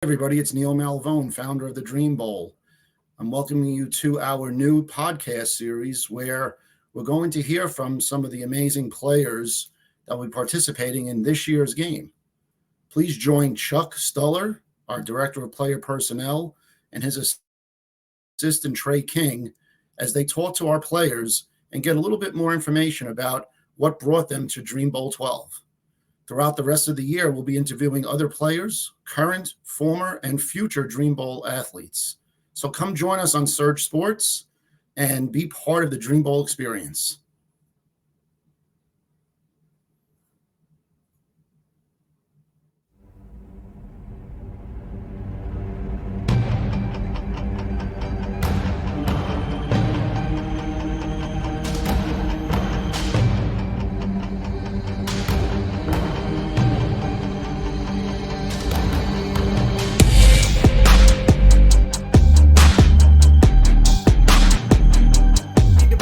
everybody. It's Neil Malvone, founder of the Dream Bowl. I'm welcoming you to our new podcast series where we're going to hear from some of the amazing players that will be participating in this year's game. Please join Chuck Stuller, our Director of Player Personnel, and his assistant Trey King as they talk to our players and get a little bit more information about what brought them to Dream Bowl 12. Throughout the rest of the year, we'll be interviewing other players, current, former, and future Dream Bowl athletes. So come join us on Surge Sports and be part of the Dream Bowl experience.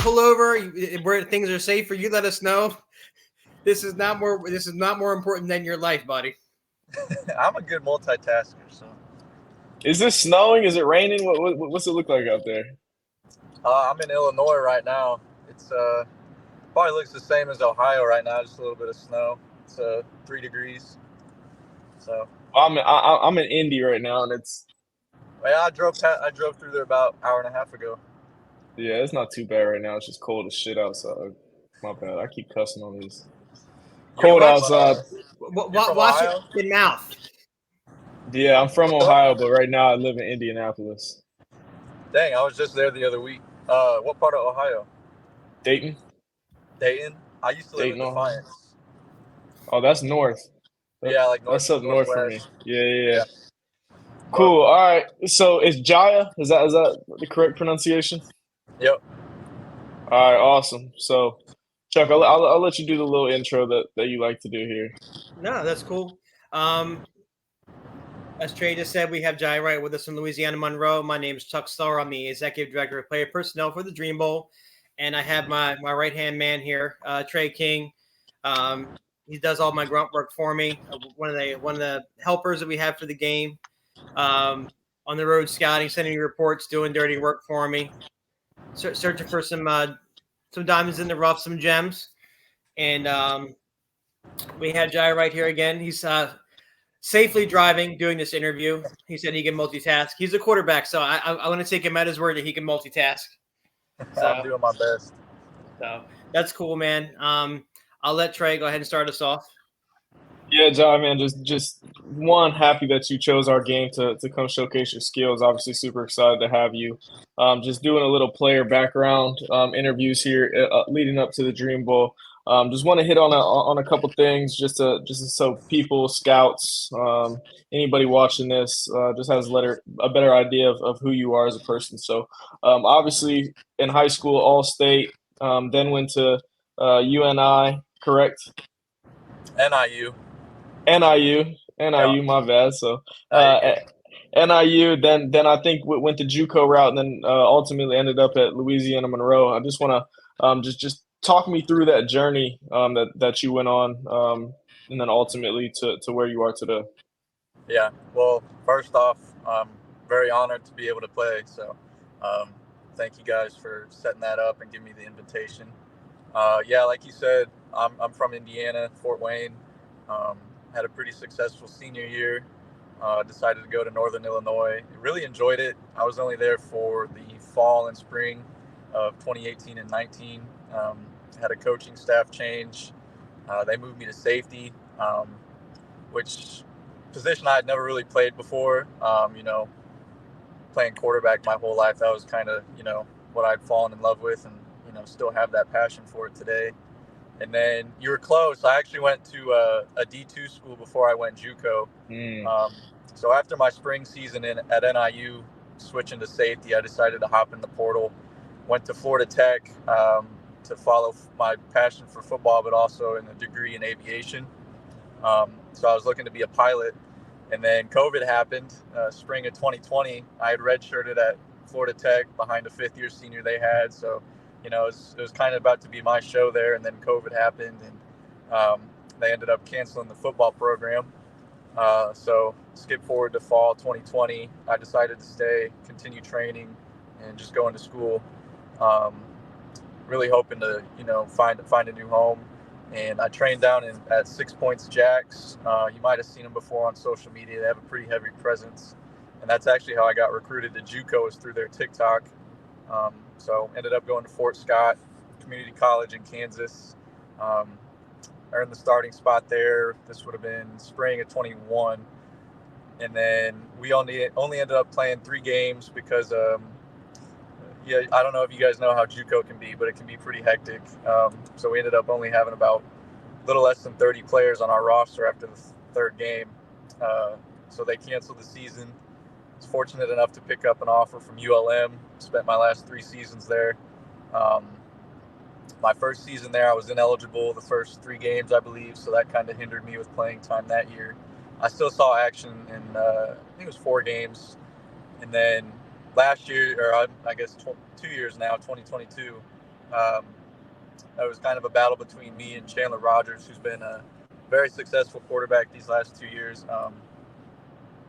Over where things are safer, you let us know. This is not more important than your life, buddy. I'm a good multitasker. So, is this snowing? Is it raining? What's it look like out there? I'm in Illinois right now. It's probably looks the same as Ohio right now. Just a little bit of snow. It's 3 degrees. So I'm in Indy right now, and it's. Yeah, I drove through there about an hour and a half ago. Yeah, it's not too bad right now. It's just cold as shit outside. My bad. I keep cussing on these. Cold outside. Watch your mouth. Yeah, I'm from Ohio, but right now I live in Indianapolis. Dang, I was just there the other week. What part of Ohio? Dayton. Dayton? I used to live in Defiance. Oh, that's north. Yeah, like north. That's up north from me. Yeah. Cool. All right. So it's Jiya. Is that the correct pronunciation? Yep. All right, awesome. So, Chuck, I'll let you do the little intro that you like to do here. No, that's cool. As Trey just said, we have Jiya Wright with us from Louisiana Monroe. My name is Chuck Stuller. I'm the Executive Director of Player Personnel for the Dream Bowl. And I have my right-hand man here, Trey King. He does all my grunt work for me. One of the helpers that we have for the game. On the road scouting, sending me reports, doing dirty work for me. Searching for some diamonds in the rough, some gems. And we had Jiya right here again. He's safely driving, doing this interview. He said he can multitask. He's a quarterback, so I want to take him at his word that he can multitask. So, I'm doing my best. So that's cool, man. I'll let Trey go ahead and start us off. Yeah, John, man, just one, happy that you chose our game to come showcase your skills. Obviously, super excited to have you. Just doing a little player background interviews here leading up to the Dream Bowl. Just want to hit on a couple things just so people, scouts, anybody watching this just has a better idea of who you are as a person. So obviously in high school, All-State, then went to UNI, correct? NIU, my bad. So NIU, then I think went the JUCO route, and then ultimately ended up at Louisiana Monroe. I just want to just talk me through that journey that you went on, and then ultimately to where you are today. Yeah. Well, first off, I'm very honored to be able to play. So thank you guys for setting that up and giving me the invitation. Yeah, like you said, I'm from Indiana, Fort Wayne. Had a pretty successful senior year. Decided to go to Northern Illinois. Really enjoyed it. I was only there for the fall and spring of 2018 and 19. Had a coaching staff change. They moved me to safety, which position I had never really played before. Playing quarterback my whole life, that was kind of, what I'd fallen in love with, and, still have that passion for it today. And then you were close. I actually went to a D2 school before I went JUCO. So after my spring season at NIU, switching to safety, I decided to hop in the portal. Went to Florida Tech to follow my passion for football, but also in a degree in aviation. So I was looking to be a pilot. And then COVID happened, spring of 2020. I had redshirted at Florida Tech behind a fifth-year senior they had. So, it was kind of about to be my show there. And then COVID happened, and they ended up canceling the football program. So skip forward to fall 2020, I decided to stay, continue training, and just go into school. Really hoping to, find a new home. And I trained down at 6 Points Jacks. You might have seen them before on social media. They have a pretty heavy presence. And that's actually how I got recruited to JUCO, is through their TikTok. So ended up going to Fort Scott Community College in Kansas. Earned the starting spot there. This would have been spring of 21. And then we only ended up playing 3 games because I don't know if you guys know how JUCO can be, but it can be pretty hectic. So we ended up only having about a little less than 30 players on our roster after the 3rd game. So they canceled the season. I was fortunate enough to pick up an offer from ULM. Spent my last 3 seasons there. My first season there, I was ineligible the first 3 games, I believe, so that kind of hindered me with playing time that year. I still saw action in, I think it was 4 games. And then last year, or I guess 2 years now, 2022, it was kind of a battle between me and Chandler Rogers, who's been a very successful quarterback these last 2 years.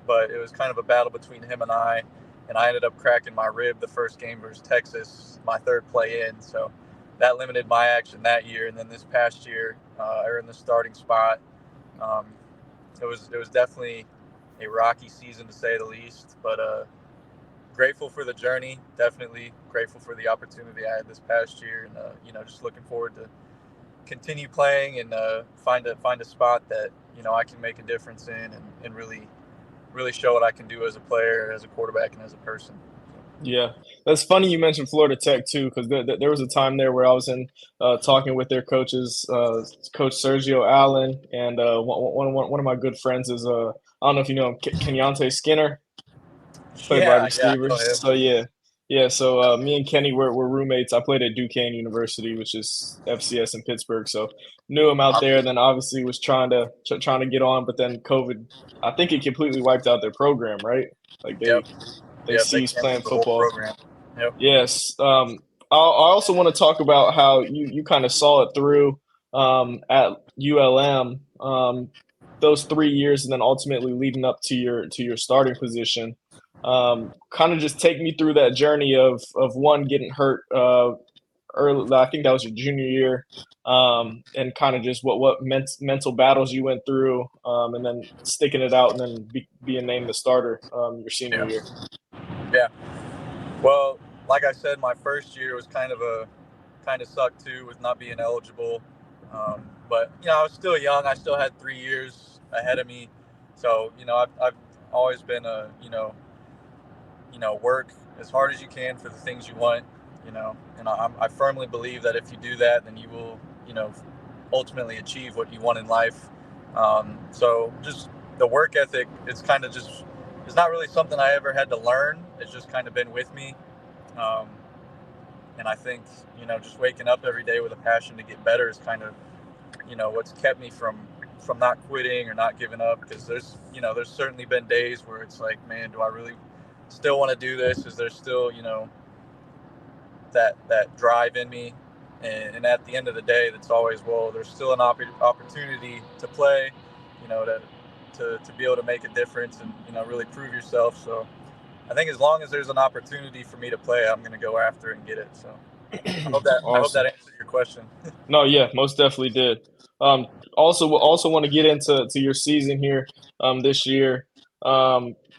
But it was kind of a battle between him and I ended up cracking my rib the first game versus Texas, my 3rd play in. So that limited my action that year. And then this past year, I earned the starting spot. It was definitely a rocky season, to say the least, but grateful for the journey. Definitely grateful for the opportunity I had this past year, and just looking forward to continue playing and find a spot that I can make a difference in and really show what I can do as a player, as a quarterback, and as a person. Yeah, that's funny you mentioned Florida Tech too, because there was a time there where I was in talking with their coaches, Coach Sergio Allen, and one of my good friends is I don't know if you know him, Kenyante Skinner, played wide receiver. So yeah. So me and Kenny were roommates. I played at Duquesne University, which is FCS in Pittsburgh. So knew him out there. Then obviously was trying to get on, but then COVID, I think it completely wiped out their program, right? Like they ceased playing football. Yep. Yes. I also want to talk about how you kind of saw it through at ULM those 3 years, and then ultimately leading up to your starting position. Kind of just take me through that journey of one getting hurt early. I think that was your junior year, and kind of just what mental battles you went through, and then sticking it out, and then being named the starter your senior year. Yeah. Well, like I said, my first year was kind of sucked too, with not being eligible. But I was still young. I still had 3 years ahead of me. So I've always been work as hard as you can for the things you want. And I firmly believe that if you do that, then you will ultimately achieve what you want in life. So just the work ethic, it's not really something I ever had to learn. It's just kind of been with me. And I think, just waking up every day with a passion to get better is kind of, what's kept me from not quitting or not giving up. Because there's certainly been days where it's like, man, do I really still want to do this? Is there still, that drive in me? And at the end of the day, that's always, well, there's still an opportunity to play, to be able to make a difference and, really prove yourself. So I think as long as there's an opportunity for me to play, I'm going to go after it and get it. So I hope that answered your question. No, yeah, most definitely did. Also want to get into your season here this year.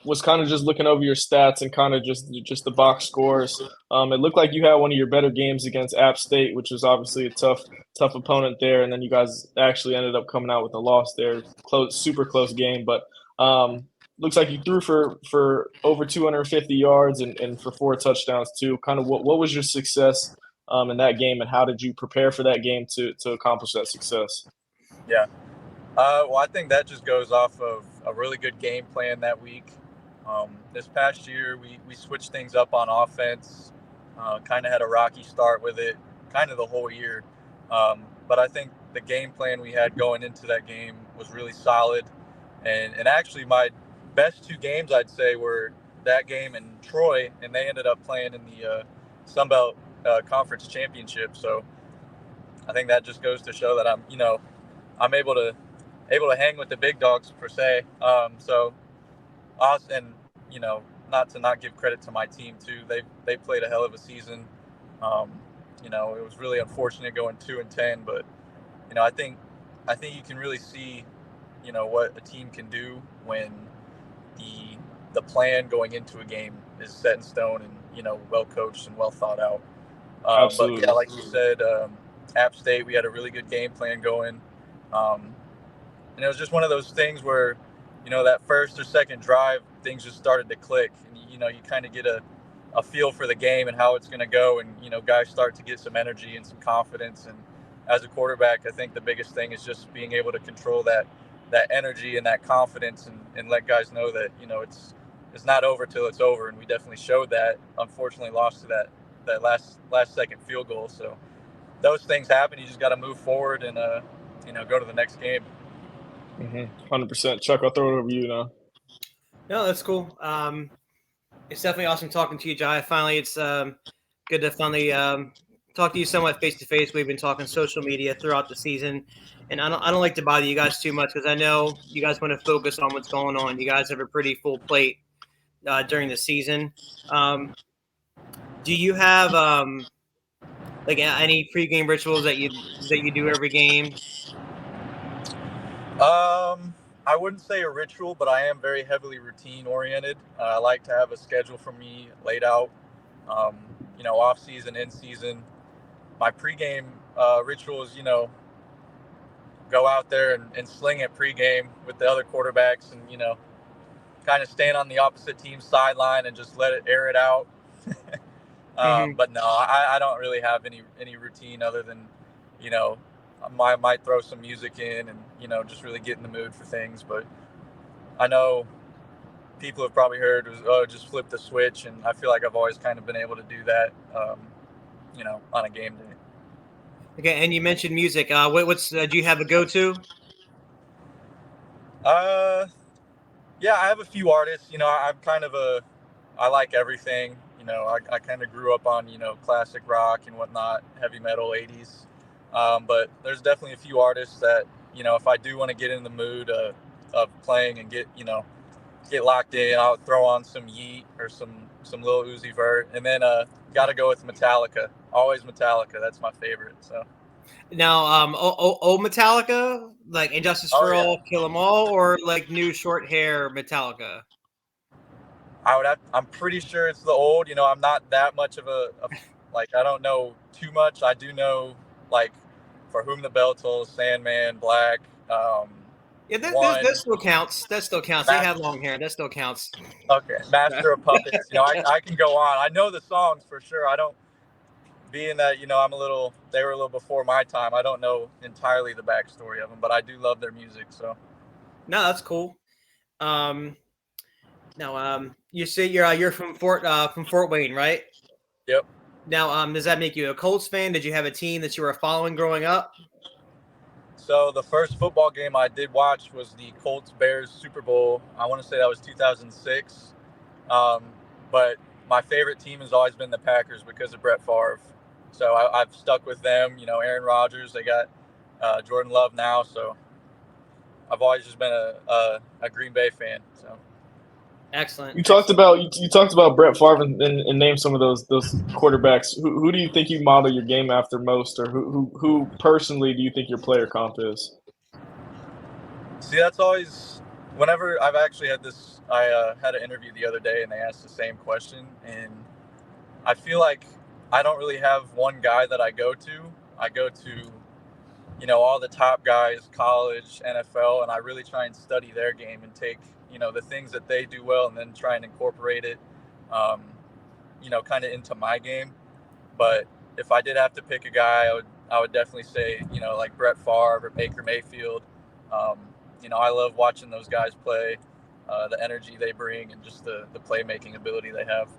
Was kind of just looking over your stats and kind of just the box scores. It looked like you had one of your better games against App State, which was obviously a tough opponent there. And then you guys actually ended up coming out with a loss there. Super close game, but looks like you threw for over 250 yards and for 4 touchdowns too. Kind of what was your success in that game, and how did you prepare for that game to accomplish that success? Yeah. Well, I think that just goes off of a really good game plan that week. This past year, we switched things up on offense, kind of had a rocky start with it, kind of the whole year. But I think the game plan we had going into that game was really solid. And actually, my best 2 games, I'd say, were that game and Troy, and they ended up playing in the Sun Belt Conference Championship. So I think that just goes to show that I'm able to hang with the big dogs, per se. So us, and not to not give credit to my team too. They played a hell of a season. Um, it was really unfortunate going 2-10, but I think you can really see what a team can do when the plan going into a game is set in stone and well coached and well thought out. But Absolutely. yeah, like you said, App State, we had a really good game plan going, and it was just one of those things where that first or second drive, things just started to click, and you kind of get a feel for the game and how it's going to go, and guys start to get some energy and some confidence. And as a quarterback, I think the biggest thing is just being able to control that energy and that confidence, and let guys know that it's not over till it's over. And we definitely showed that. Unfortunately, lost to that last second field goal. So those things happen. You just got to move forward and go to the next game. 100%. Chuck, I'll throw it over to you now. No, that's cool. It's definitely awesome talking to you, Jai. Finally, it's good to finally talk to you somewhat face to face. We've been talking social media throughout the season, and I don't like to bother you guys too much because I know you guys want to focus on what's going on. You guys have a pretty full plate during the season. Do you have like any pregame rituals that you do every game? I wouldn't say a ritual, but I am very heavily routine oriented. I like to have a schedule for me laid out. Off season, in season. My pregame ritual is, go out there and sling it pregame with the other quarterbacks, and kind of stand on the opposite team's sideline and just let it air it out. But no, I don't really have any routine other than I might throw some music in and just really get in the mood for things. But I know people have probably heard just flip the switch, and I feel like I've always kind of been able to do that on a game day. Okay, and you mentioned music. What's do you have a go-to? Yeah, I have a few artists. I'm kind of I like everything. I kind of grew up on classic rock and whatnot, heavy metal, 80s. But there's definitely a few artists that if I do want to get in the mood of playing and get locked in, I'll throw on some Yeet or some Lil Uzi Vert, and then got to go with Metallica. Always Metallica. That's my favorite. So now, old Metallica, like Injustice for All, Kill 'Em All, or like new short hair Metallica? I'm pretty sure it's the old. I'm not that much of a I don't know too much. I do know For Whom the Bell Tolls, Sandman, Black. Yeah, that still counts. That still counts. They had long hair. That still counts. Okay, Master of Puppets. I can go on. I know the songs for sure. I don't, being that they were a little before my time. I don't know entirely the backstory of them, but I do love their music. So, no, that's cool. You say you're from Fort Wayne, right? Yep. Now, does that make you a Colts fan? Did you have a team that you were following growing up? So the first football game I did watch was the Colts-Bears Super Bowl. I want to say that was 2006. But my favorite team has always been the Packers because of Brett Favre. So I've stuck with them. Aaron Rodgers. They got Jordan Love now. So I've always just been a Green Bay fan. So. Excellent. You talked about Brett Favre and named some of those quarterbacks. Who do you think you model your game after most, or who personally do you think your player comp is? See, that's always whenever I've actually had this. I had an interview the other day, and they asked the same question, and I feel like I don't really have one guy that I go to. I go to all the top guys, college, NFL, and I really try and study their game and take the things that they do well, and then try and incorporate it, kind of into my game. But if I did have to pick a guy, I would definitely say, like Brett Favre or Baker Mayfield. I love watching those guys play, the energy they bring, and just the playmaking ability they have.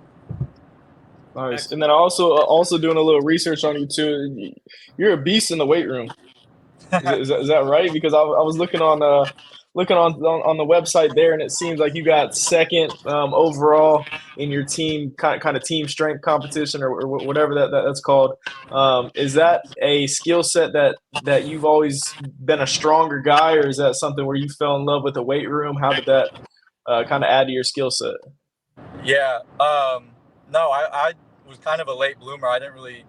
Nice. And then also doing a little research on you too. You're a beast in the weight room. Is that right? Because I was looking on the website there, and it seems like you got second overall in your team kind of team strength competition or whatever that's called. Is that a skill set that you've always been a stronger guy, or is that something where you fell in love with the weight room? How did that kind of add to your skill set? Yeah. No, I was kind of a late bloomer. I didn't really,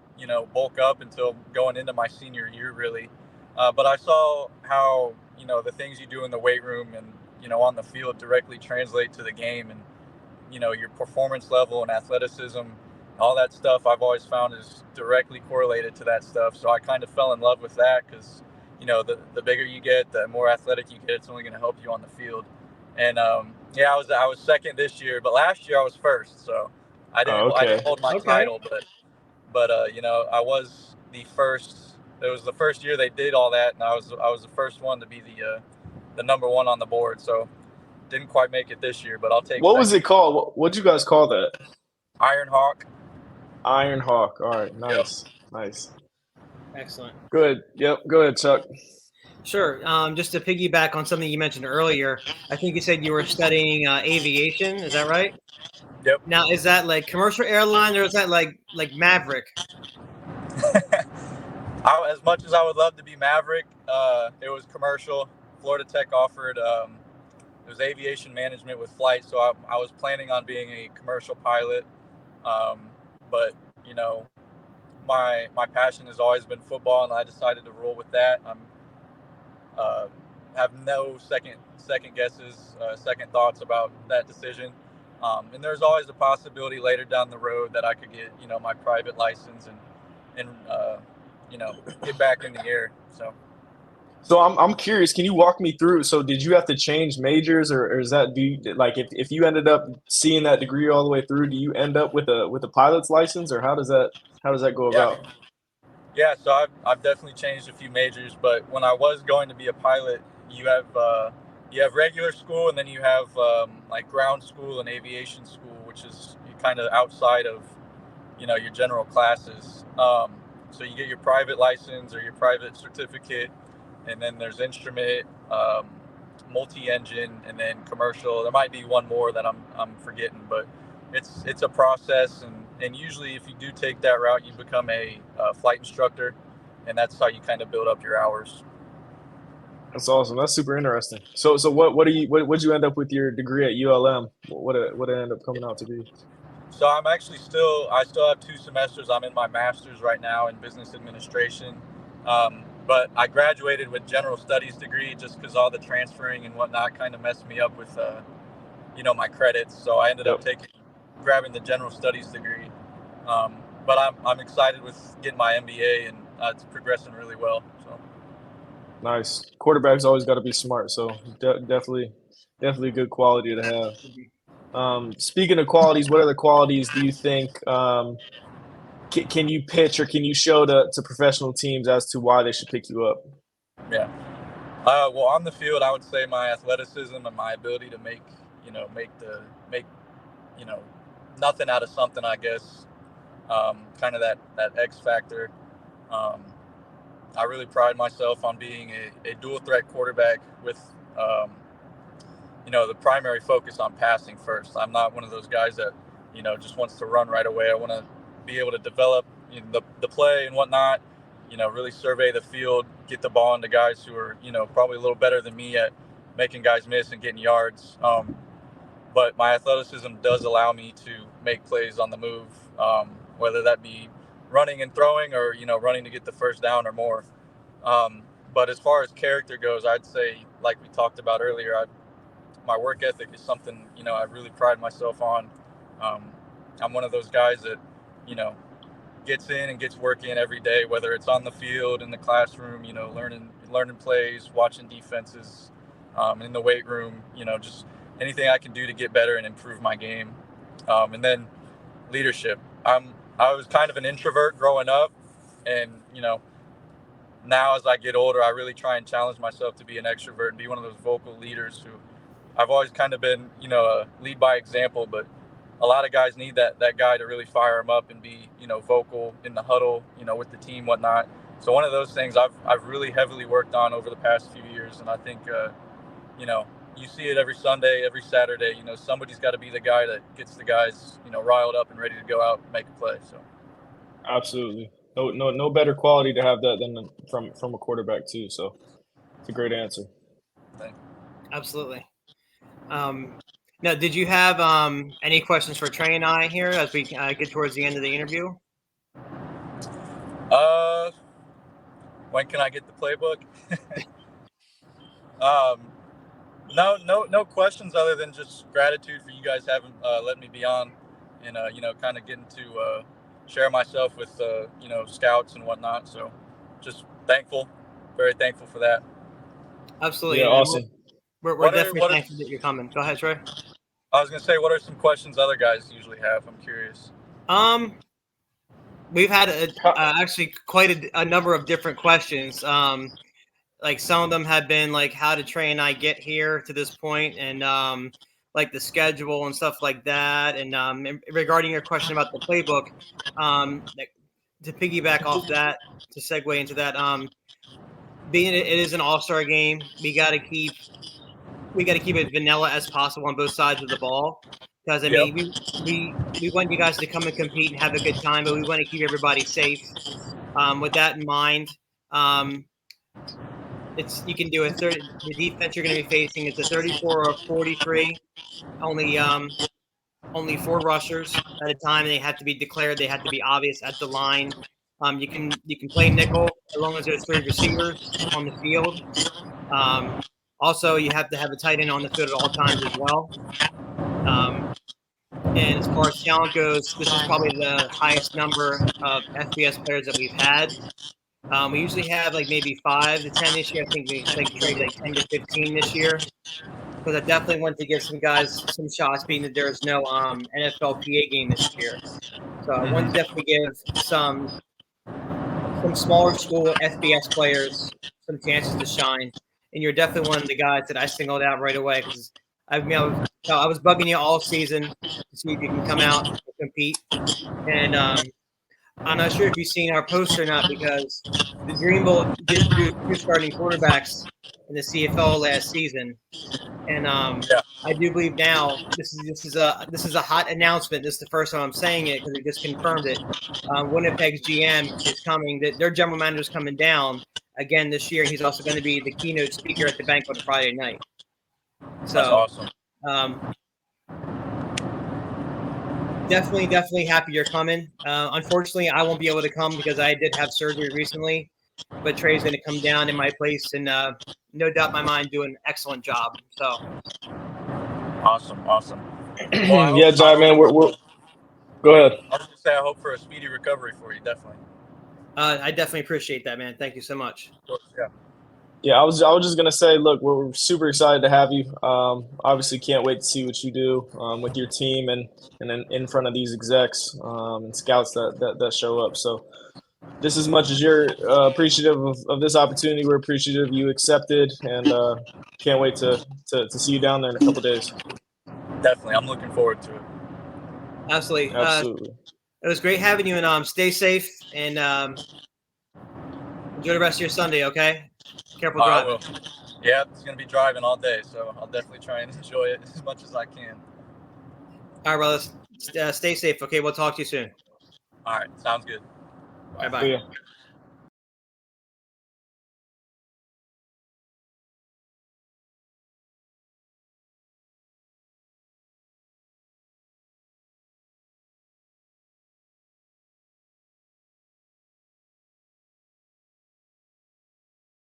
bulk up until going into my senior year, really. But I saw how, the things you do in the weight room and, on the field directly translate to the game. And, your performance level and athleticism, all that stuff I've always found is directly correlated to that stuff. So I kind of fell in love with that because, the bigger you get, the more athletic you get, it's only going to help you on the field. And yeah, I was second this year, but last year I was first, so I didn't hold my title, but I was the first. It was the first year they did all that, and I was the first one to be the number one on the board. So didn't quite make it this year, but I'll take. What was it called? What'd you guys call that? Iron Hawk. Iron Hawk. All right, nice, Yep. Nice. Excellent. Good. Yep. Go ahead, Chuck. Sure. Just to piggyback on something you mentioned earlier, I think you said you were studying aviation. Is that right? Yep. Now, is that like commercial airline or is that like Maverick? As much as I would love to be Maverick, it was commercial. Florida Tech offered. It was aviation management with flight, so I was planning on being a commercial pilot. But my passion has always been football, and I decided to roll with that. I'm have no second guesses, second thoughts about that decision. And there's always a possibility later down the road that I could get, my private license and get back in the air. So I'm curious. Can you walk me through? So did you have to change majors, or is that if you ended up seeing that degree all the way through, do you end up with a pilot's license, or how does that go about? Yeah, so I've definitely changed a few majors, but when I was going to be a pilot, you have regular school, and then you have like ground school and aviation school, which is kind of outside of your general classes. So you get your private license or your private certificate, and then there's instrument, multi-engine, and then commercial. There might be one more that I'm forgetting, but it's a process, and usually if you do take that route, you become a flight instructor, and that's how you kind of build up your hours. That's awesome. That's super interesting. So what'd you end up with your degree at ULM? What it end up coming out to be? So I still have 2 semesters. I'm in my master's right now in business administration. But I graduated with general studies degree just because all the transferring and whatnot kind of messed me up with, my credits. So I ended up grabbing the general studies degree. But I'm excited with getting my MBA, and it's progressing really well. So nice. Quarterback's always got to be smart. So definitely a good quality to have. Speaking of qualities, what other qualities do you think can you pitch or can you show to professional teams as to why they should pick you up? Yeah. Well, on the field, I would say my athleticism and my ability to make nothing out of something, I guess. Kind of that X factor. I really pride myself on being a dual threat quarterback with, the primary focus on passing first. I'm not one of those guys that, just wants to run right away. I want to be able to develop the play and whatnot, really survey the field, get the ball into guys who are, probably a little better than me at making guys miss and getting yards. But my athleticism does allow me to make plays on the move, whether that be running and throwing or, running to get the first down or more. But as far as character goes, I'd say, like we talked about earlier, my work ethic is something, I really pride myself on. I'm one of those guys that, gets in and gets work in every day, whether it's on the field, in the classroom, learning plays, watching defenses, in the weight room, just anything I can do to get better and improve my game. And then leadership. I was kind of an introvert growing up, and, now as I get older, I really try and challenge myself to be an extrovert and be one of those vocal leaders who I've always kind of been, a lead by example, but a lot of guys need that guy to really fire them up and be, vocal in the huddle, with the team, whatnot. So one of those things I've really heavily worked on over the past few years. And I think, you see it every Sunday, every Saturday, somebody's got to be the guy that gets the guys, riled up and ready to go out and make a play. So. Absolutely. No better quality to have that than from a quarterback too. So it's a great answer. Absolutely. Now, did you have any questions for Trey and I here as we get towards the end of the interview? When can I get the playbook? No questions other than just gratitude for you guys having let me be on, and kind of getting to share myself with scouts and whatnot. So, just thankful, very thankful for that. Absolutely. Yeah, awesome. We're definitely thankful that you're coming. Go ahead, Trey. I was gonna say, what are some questions other guys usually have? I'm curious. We've had actually quite a number of different questions. Like some of them have been like, how did Trey and I get here to this point, and like the schedule and stuff like that. And regarding your question about the playbook, to piggyback off that, to segue into that, being it is an all-star game, we got to keep it vanilla as possible on both sides of the ball. Because I mean, we want you guys to come and compete and have a good time, but we want to keep everybody safe. With that in mind, you can do the defense you're going to be facing is a 34 or 43, only 4 rushers at a time. They have to be declared. They have to be obvious at the line. You can play nickel as long as there's 3 receivers on the field. Also, you have to have a tight end on the field at all times as well. And as far as talent goes, this is probably the highest number of FBS players that we've had. We usually have like maybe 5 to 10 this year. I think we traded like 10 to 15 this year. Because I definitely want to give some guys some shots, being that there's no NFLPA game this year. So I want to definitely give some smaller school FBS players some chances to shine. And you're definitely one of the guys that I singled out right away, because I was bugging you all season to see if you can come out and compete. And I'm not sure if you've seen our post or not, because the Dream Bowl did produce 2 starting quarterbacks in the CFL last season. And I do believe now this is a hot announcement. This is the first time I'm saying it because they just confirmed it. Winnipeg's GM is coming. Their general manager is coming down again this year. He's also going to be the keynote speaker at the banquet on Friday night. So that's awesome. Definitely happy you're coming. Unfortunately, I won't be able to come because I did have surgery recently. But Trey's going to come down in my place and no doubt in my mind do an excellent job. So awesome. Well, yeah, Jai, man, we're go ahead. I was going to say, I hope for a speedy recovery for you, definitely. I definitely appreciate that, man. Thank you so much. Of course, yeah. Yeah, I was just gonna say, look, we're super excited to have you. Obviously, can't wait to see what you do with your team and then in front of these execs and scouts that show up. So, just as much as you're appreciative of this opportunity, we're appreciative you accepted, and can't wait to see you down there in a couple of days. Definitely, I'm looking forward to it. Absolutely. It was great having you, and stay safe and enjoy the rest of your Sunday. Okay. Careful driving. I will. Yeah, it's going to be driving all day, so I'll definitely try and enjoy it as much as I can. All right, brothers. Stay safe. Okay, we'll talk to you soon. All right, sounds good. Bye-bye.